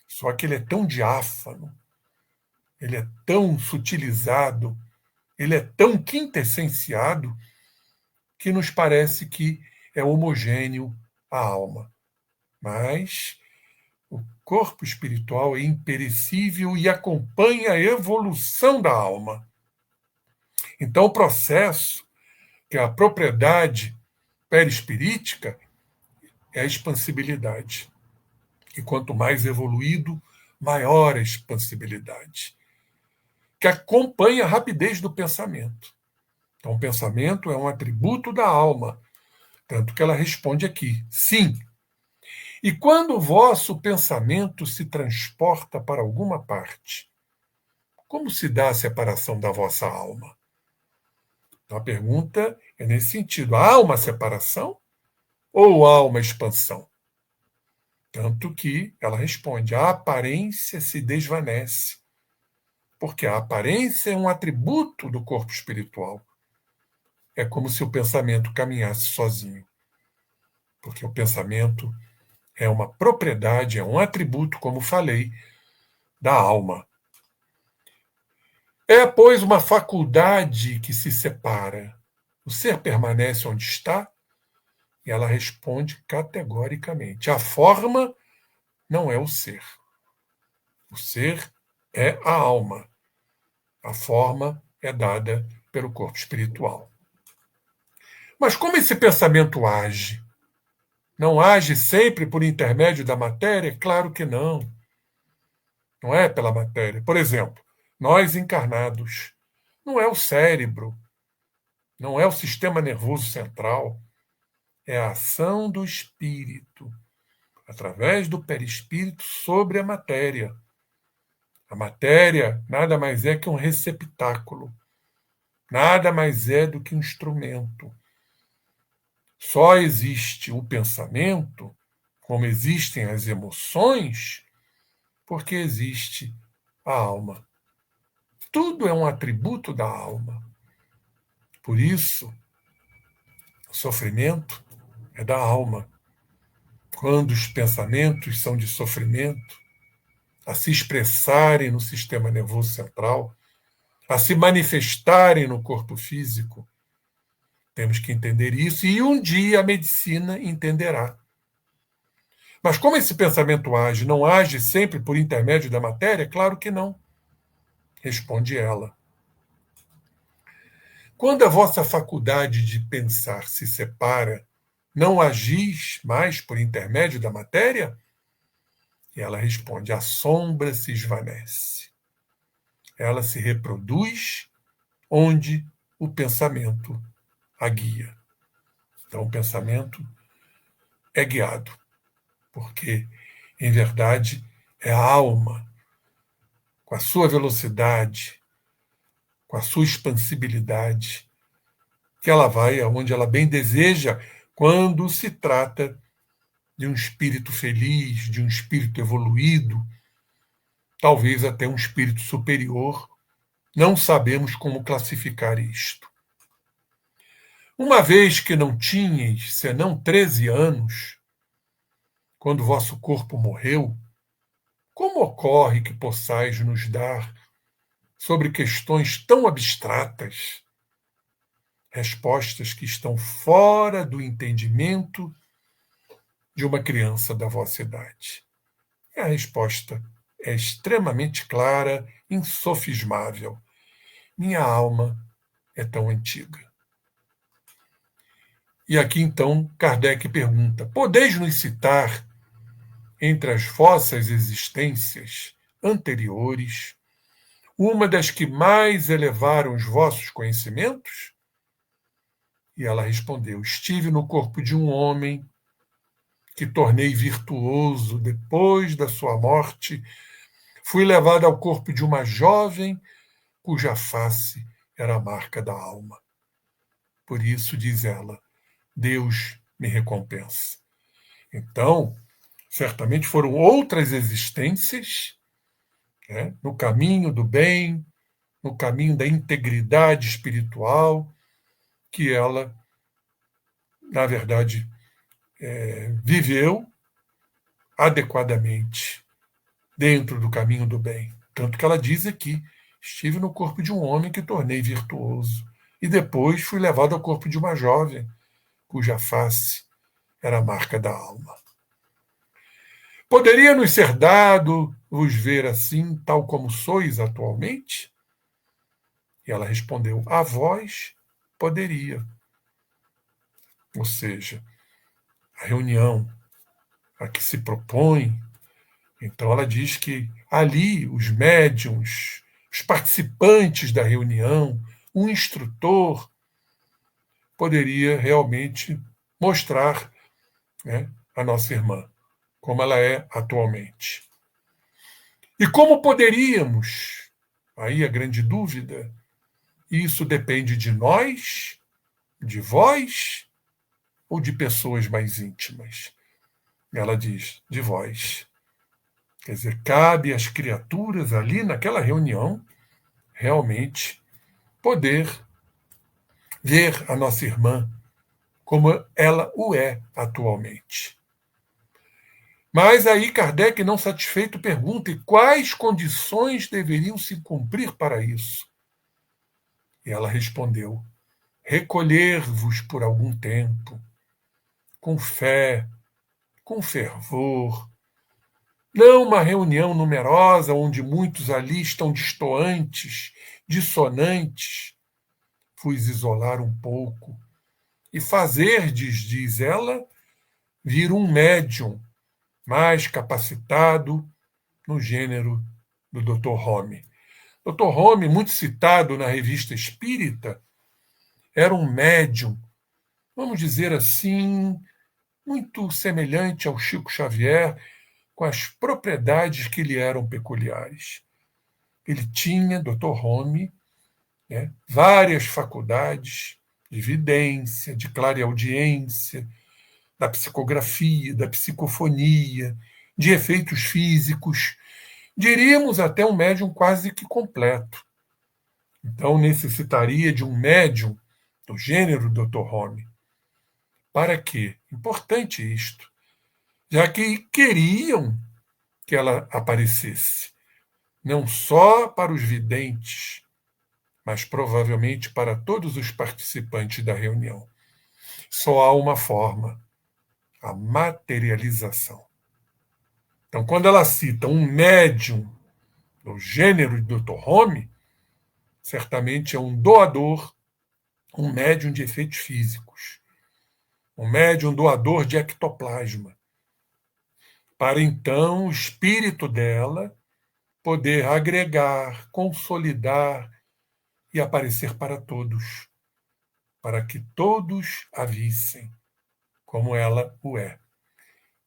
Só que ele é tão diáfano, ele é tão sutilizado, ele é tão quintessenciado, que nos parece que é homogêneo à alma. Mas o corpo espiritual é imperecível e acompanha a evolução da alma. Então, o processo, que é a propriedade perispirítica, é a expansibilidade. E quanto mais evoluído, maior a expansibilidade, que acompanha a rapidez do pensamento. Então, o pensamento é um atributo da alma, tanto que ela responde aqui, sim. E quando o vosso pensamento se transporta para alguma parte, como se dá a separação da vossa alma? Então, a pergunta é nesse sentido. Há uma separação ou há uma expansão? Tanto que ela responde, a aparência se desvanece, porque a aparência é um atributo do corpo espiritual. É como se o pensamento caminhasse sozinho, porque o pensamento é uma propriedade, é um atributo, como falei, da alma. É, pois, uma faculdade que se separa. O ser permanece onde está? E ela responde categoricamente. A forma não é o ser. O ser é a alma. A forma é dada pelo corpo espiritual. Mas como esse pensamento age? Não age sempre por intermédio da matéria? Claro que não. Não é pela matéria. Por exemplo, nós encarnados, não é o cérebro, não é o sistema nervoso central, é a ação do espírito, através do perispírito sobre a matéria. A matéria nada mais é que um receptáculo, nada mais é do que um instrumento. Só existe o pensamento, como existem as emoções, porque existe a alma. Tudo é um atributo da alma. Por isso, o sofrimento é da alma. Quando os pensamentos são de sofrimento, a se expressarem no sistema nervoso central, a se manifestarem no corpo físico, temos que entender isso e um dia a medicina entenderá. Mas como esse pensamento age, não age sempre por intermédio da matéria? Claro que não. Responde ela. Quando a vossa faculdade de pensar se separa, não agis mais por intermédio da matéria? E ela responde, a sombra se esvanece. Ela se reproduz onde o pensamento a guia. Então, o pensamento é guiado, porque, em verdade, é a alma, com a sua velocidade, com a sua expansibilidade, que ela vai aonde ela bem deseja quando se trata de um espírito feliz, de um espírito evoluído, talvez até um espírito superior. Não sabemos como classificar isto. Uma vez que não tinhais senão 13 anos, quando vosso corpo morreu, como ocorre que possais nos dar, sobre questões tão abstratas, respostas que estão fora do entendimento de uma criança da vossa idade? E a resposta é extremamente clara, insofismável. Minha alma é tão antiga. E aqui então Kardec pergunta: podeis nos citar entre as vossas existências anteriores uma das que mais elevaram os vossos conhecimentos? E ela respondeu: estive no corpo de um homem que tornei virtuoso depois da sua morte. Fui levado ao corpo de uma jovem cuja face era a marca da alma. Por isso, diz ela, Deus me recompensa. Então, certamente foram outras existências, né, no caminho do bem, no caminho da integridade espiritual, que ela, na verdade, viveu adequadamente dentro do caminho do bem. Tanto que ela diz aqui, estive no corpo de um homem que tornei virtuoso, e depois fui levado ao corpo de uma jovem, cuja face era a marca da alma. Poderia nos ser dado vos ver assim, tal como sois atualmente? E ela respondeu, a vós poderia. Ou seja, a reunião a que se propõe Então ela diz que ali os médiuns, os participantes da reunião, o instrutor, poderia realmente mostrar, né, a nossa irmã, como ela é atualmente. E como poderíamos? Aí a grande dúvida. Isso depende de nós, de vós, ou de pessoas mais íntimas? Ela diz, de vós. Quer dizer, cabe às criaturas ali naquela reunião realmente poder ver a nossa irmã como ela o é atualmente. Mas aí Kardec, não satisfeito, pergunta: e quais condições deveriam se cumprir para isso? E ela respondeu: recolher-vos por algum tempo, com fé, com fervor. Não uma reunião numerosa onde muitos ali estão distoantes, dissonantes. Fui isolar um pouco e fazer-lhes, diz ela, vir um médium mais capacitado no gênero do Dr. Home. Dr. Home, muito citado na Revista Espírita, era um médium, vamos dizer assim, muito semelhante ao Chico Xavier, com as propriedades que lhe eram peculiares. Ele tinha, Dr. Home, né, várias faculdades de vidência, de clareaudiência, da psicografia, da psicofonia, de efeitos físicos. Diríamos até um médium quase que completo. Então, necessitaria de um médium do gênero Dr. Home. Para quê? Importante isto. Já que queriam que ela aparecesse, não só para os videntes, mas provavelmente para todos os participantes da reunião. Só há uma forma: a materialização. Então, quando ela cita um médium do gênero de Dr. Home, certamente é um doador, um médium de efeitos físicos, um médium doador de ectoplasma, para então o espírito dela poder agregar, consolidar e aparecer para todos, para que todos a vissem como ela o é.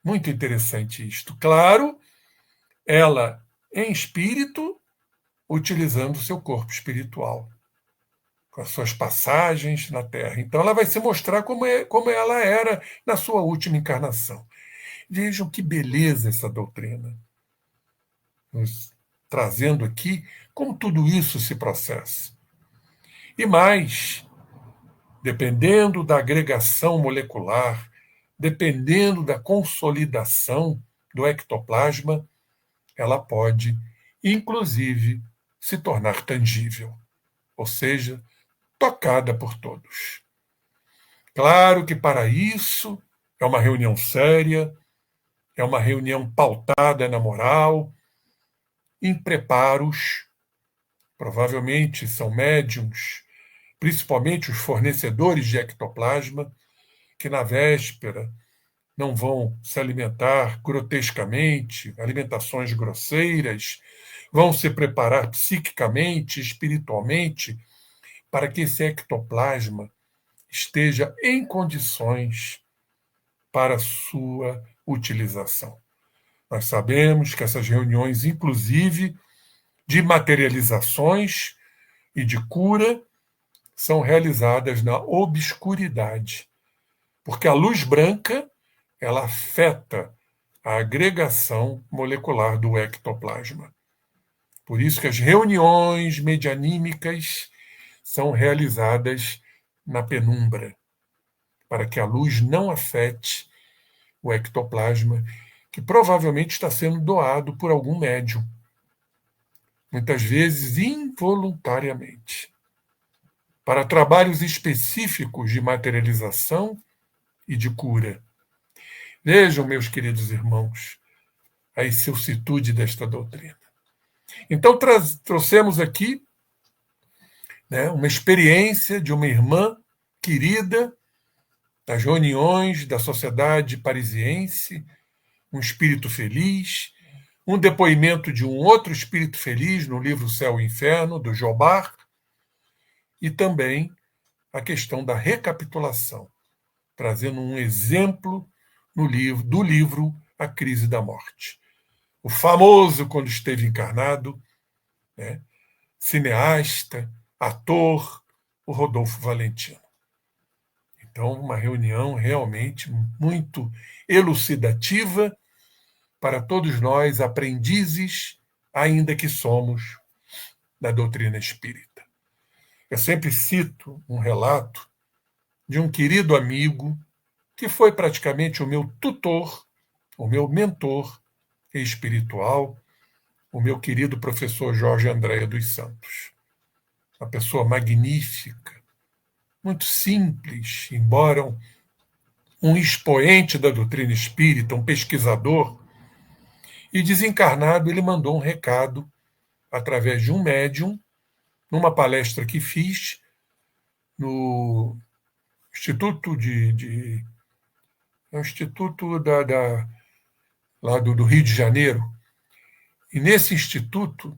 Muito interessante isto. Claro, ela em espírito, utilizando o seu corpo espiritual, com as suas passagens na Terra. Então ela vai se mostrar como ela era na sua última encarnação. Vejam que beleza essa doutrina, nos trazendo aqui como tudo isso se processa. E mais, dependendo da agregação molecular, dependendo da consolidação do ectoplasma, ela pode, inclusive, se tornar tangível, ou seja, tocada por todos. Claro que para isso é uma reunião séria, é uma reunião pautada na moral, em preparos. Provavelmente são médiums, principalmente os fornecedores de ectoplasma, que na véspera não vão se alimentar grotescamente, alimentações grosseiras, vão se preparar psiquicamente, espiritualmente, para que esse ectoplasma esteja em condições para sua utilização. Nós sabemos que essas reuniões, inclusive de materializações e de cura, são realizadas na obscuridade, porque a luz branca ela afeta a agregação molecular do ectoplasma. Por isso que as reuniões medianímicas são realizadas na penumbra, para que a luz não afete o ectoplasma, que provavelmente está sendo doado por algum médium, muitas vezes involuntariamente, para trabalhos específicos de materialização e de cura. Vejam, meus queridos irmãos, a excelsitude desta doutrina. Então, trouxemos aqui, né, uma experiência de uma irmã querida das reuniões da Sociedade Parisiense, um espírito feliz, um depoimento de um outro espírito feliz no livro Céu e Inferno, do Jobard, e também a questão da recapitulação, trazendo um exemplo do livro A Crise da Morte. O famoso, quando esteve encarnado, né, cineasta, ator, o Rodolfo Valentino. Então, uma reunião realmente muito elucidativa para todos nós, aprendizes, ainda que somos, da doutrina espírita. Eu sempre cito um relato de um querido amigo que foi praticamente o meu tutor, o meu mentor espiritual, o meu querido professor Jorge Andréa dos Santos. Uma pessoa magnífica, muito simples, embora um expoente da doutrina espírita, um pesquisador, e desencarnado, ele mandou um recado através de um médium, numa palestra que fiz no Instituto Instituto lá do Rio de Janeiro. E nesse instituto,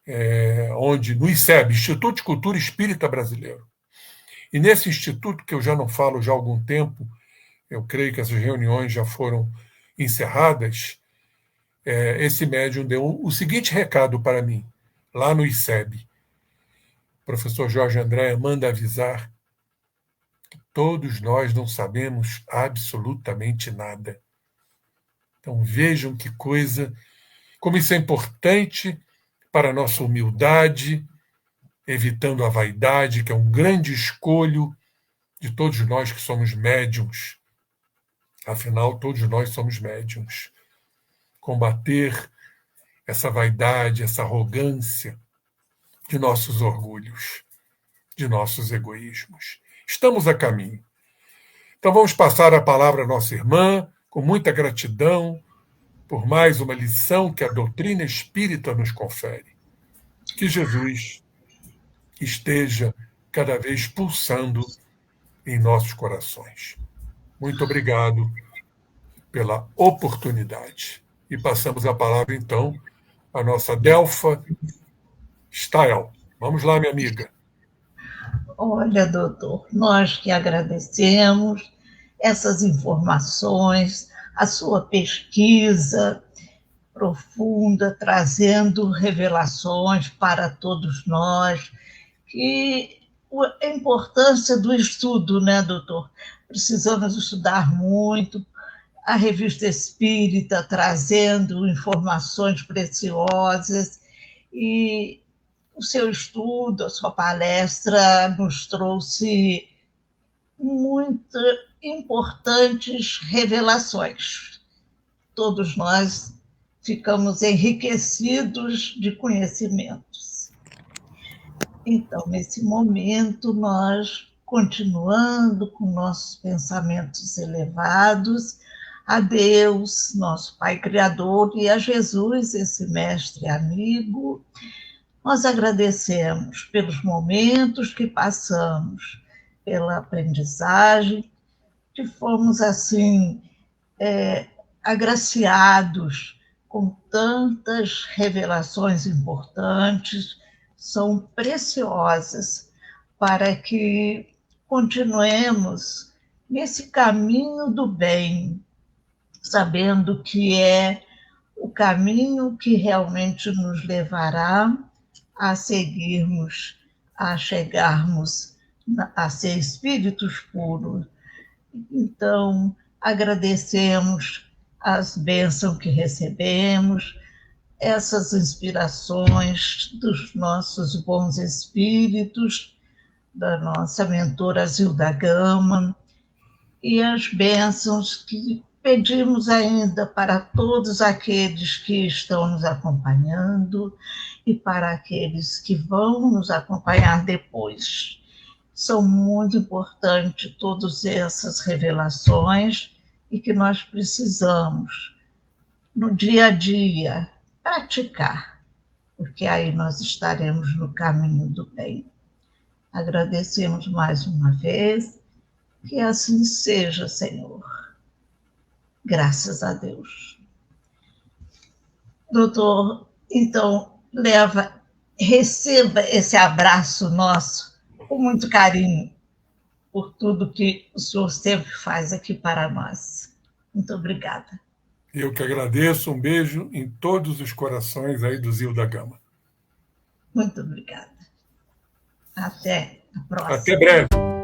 no ICEB, Instituto de Cultura Espírita Brasileiro, e nesse instituto, que eu já não falo já há algum tempo, eu creio que essas reuniões já foram encerradas, esse médium deu o seguinte recado para mim, lá no ICEB. O professor Jorge Andréa manda avisar que todos nós não sabemos absolutamente nada. Então vejam que coisa, como isso é importante para a nossa humildade, evitando a vaidade, que é um grande escolho de todos nós que somos médiums. Afinal, todos nós somos médiums. Combater essa vaidade, essa arrogância de nossos orgulhos, de nossos egoísmos. Estamos a caminho. Então vamos passar a palavra à nossa irmã, com muita gratidão por mais uma lição que a doutrina espírita nos confere. Que Jesus esteja cada vez pulsando em nossos corações. Muito obrigado pela oportunidade. E passamos a palavra, então, à nossa Delfa Stael. Vamos lá, minha amiga. Olha, doutor, nós que agradecemos essas informações, a sua pesquisa profunda, trazendo revelações para todos nós, que a importância do estudo, né, doutor? Precisamos estudar muito, a Revista Espírita trazendo informações preciosas, e o seu estudo, a sua palestra nos trouxe muito importantes revelações. Todos nós ficamos enriquecidos de conhecimentos. Então, nesse momento, nós, continuando com nossos pensamentos elevados, a Deus, nosso Pai Criador, e a Jesus, esse mestre amigo, nós agradecemos pelos momentos que passamos, pela aprendizagem, que fomos, assim, agraciados com tantas revelações importantes, são preciosas para que continuemos nesse caminho do bem, sabendo que é o caminho que realmente nos levará a seguirmos, a chegarmos a ser espíritos puros. Então, agradecemos as bênçãos que recebemos, essas inspirações dos nossos bons espíritos, da nossa mentora Zilda Gama, e as bênçãos que pedimos ainda para todos aqueles que estão nos acompanhando e para aqueles que vão nos acompanhar depois. São muito importantes todas essas revelações e que nós precisamos, no dia a dia, praticar, porque aí nós estaremos no caminho do bem. Agradecemos mais uma vez, que assim seja, Senhor. Graças a Deus. Doutor, então, receba esse abraço nosso com muito carinho por tudo que o senhor sempre faz aqui para nós. Muito obrigada. Eu que agradeço, um beijo em todos os corações aí do Zio da Gama. Muito obrigada. Até a próxima. Até breve.